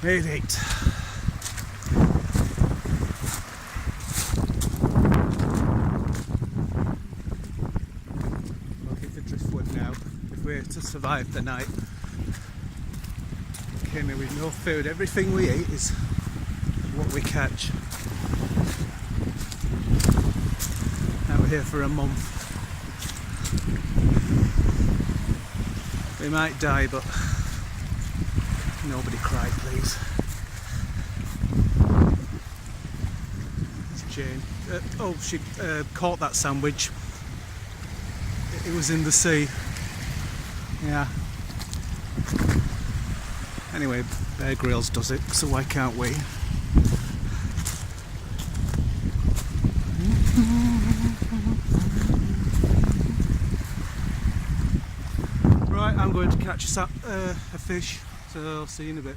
Made it. Looking for driftwood now, if we're to survive the night. Came here with no food. Everything we eat is what we catch. Now we're here for a month. We might die, but nobody cry, please. It's Jane. She caught that sandwich. It was in the sea. Yeah. Anyway, Bear Grylls does it, so why can't we? Right, I'm going to catch a fish, so I'll see you in a bit.